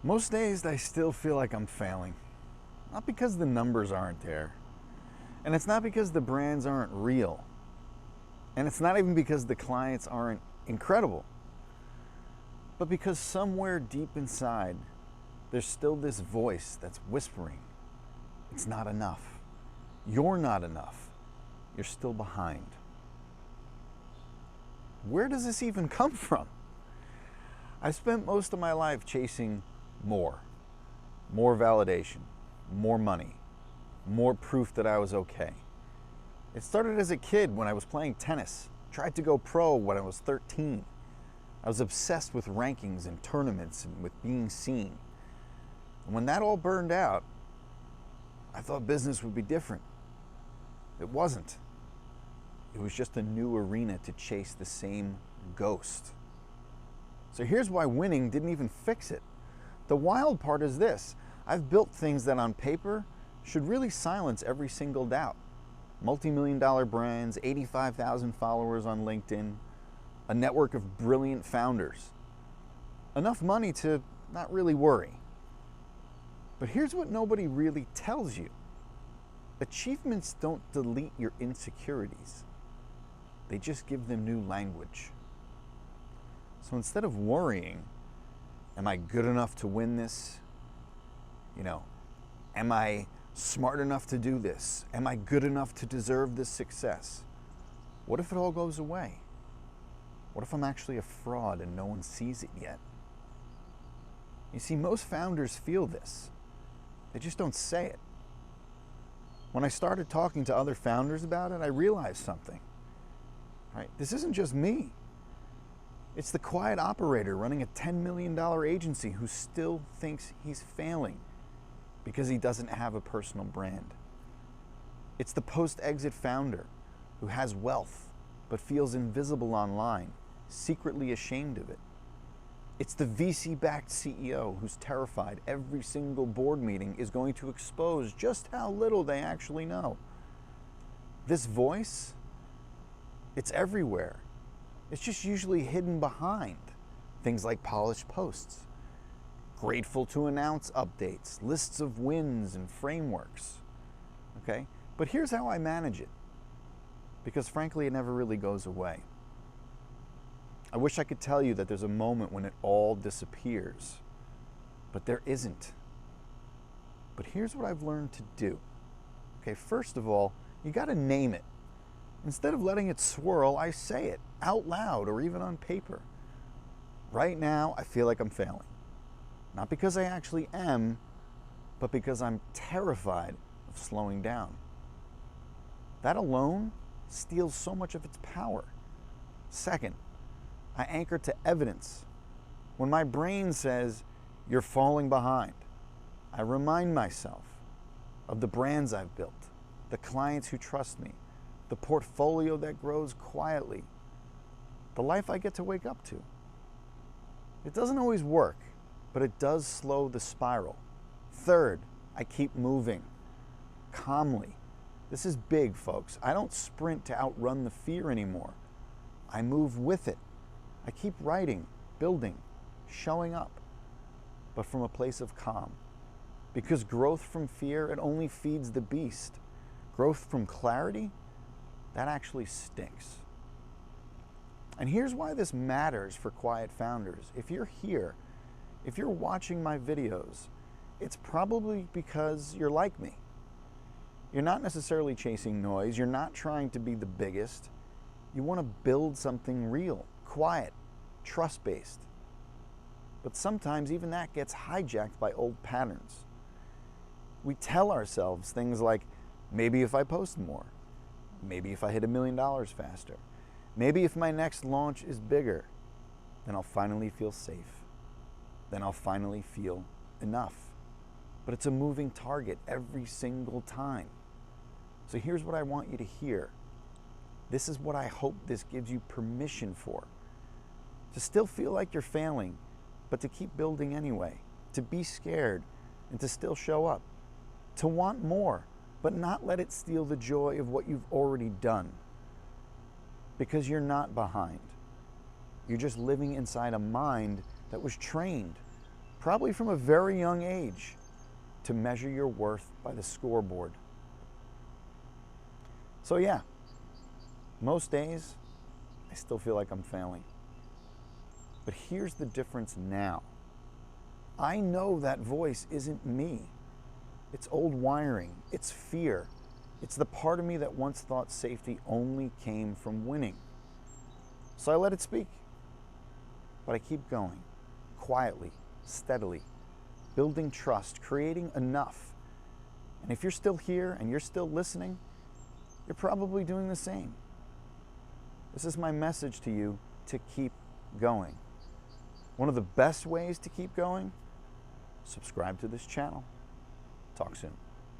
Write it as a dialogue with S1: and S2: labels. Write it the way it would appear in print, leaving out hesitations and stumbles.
S1: Most days I still feel like I'm failing. Not because the numbers aren't there. And it's not because the brands aren't real. And it's not even because the clients aren't incredible. But because somewhere deep inside, there's still this voice that's whispering, it's not enough. You're not enough. You're still behind. Where does this even come from? I spent most of my life chasing more validation, more money, more proof that I was okay. It started as a kid when I was playing tennis, tried to go pro when I was 13. I was obsessed with rankings and tournaments and with being seen. And when that all burned out, I thought business would be different. It wasn't. It was just a new arena to chase the same ghost. So here's why winning didn't even fix it. The wild part is this. I've built things that on paper should really silence every single doubt. Multi-million-dollar brands, 85,000 followers on LinkedIn, a network of brilliant founders. Enough money to not really worry. But here's what nobody really tells you. Achievements don't delete your insecurities. They just give them new language. So instead of worrying, am I good enough to win this? Am I smart enough to do this? Am I good enough to deserve this success? What if it all goes away? What if I'm actually a fraud and no one sees it yet? You see, most founders feel this. They just don't say it. When I started talking to other founders about it, I realized something. Right? This isn't just me. It's the quiet operator running a $10 million agency who still thinks he's failing because he doesn't have a personal brand. It's the post-exit founder who has wealth but feels invisible online, secretly ashamed of it. It's the VC-backed CEO who's terrified every single board meeting is going to expose just how little they actually know. This voice, it's everywhere. It's just usually hidden behind things like polished posts, grateful to announce updates, lists of wins and frameworks. Okay? But here's how I manage it, because frankly, it never really goes away. I wish I could tell you that there's a moment when it all disappears, but there isn't. But here's what I've learned to do. Okay, first of all, you got to name it. Instead of letting it swirl, I say it out loud or even on paper. Right now, I feel like I'm failing. Not because I actually am, but because I'm terrified of slowing down. That alone steals so much of its power. Second, I anchor to evidence. When my brain says, you're falling behind, I remind myself of the brands I've built, the clients who trust me, the portfolio that grows quietly, the life I get to wake up to. It doesn't always work, but it does slow the spiral. Third, I keep moving calmly. This is big, folks. I don't sprint to outrun the fear anymore. I move with it. I keep writing, building, showing up, but from a place of calm. Because growth from fear, it only feeds the beast. Growth from clarity, that actually stinks. And here's why this matters for quiet founders. If you're here, if you're watching my videos, it's probably because you're like me. You're not necessarily chasing noise. You're not trying to be the biggest. You want to build something real, quiet, trust-based. But sometimes even that gets hijacked by old patterns. We tell ourselves things like, maybe if I post more, maybe if I hit $1 million faster, maybe if my next launch is bigger, then I'll finally feel safe. Then I'll finally feel enough. But it's a moving target every single time. So here's what I want you to hear. This is what I hope this gives you permission for. To still feel like you're failing, but to keep building anyway. To be scared and to still show up. To want more, but not let it steal the joy of what you've already done. Because you're not behind. You're just living inside a mind that was trained probably from a very young age, to measure your worth by the scoreboard. So yeah, most days, I still feel like I'm failing. But here's the difference now. I know that voice isn't me. It's old wiring, it's fear. It's the part of me that once thought safety only came from winning. So I let it speak. But I keep going, quietly, steadily, building trust, creating enough. And if you're still here and you're still listening, you're probably doing the same. This is my message to you, to keep going. One of the best ways to keep going, subscribe to this channel. Talk soon.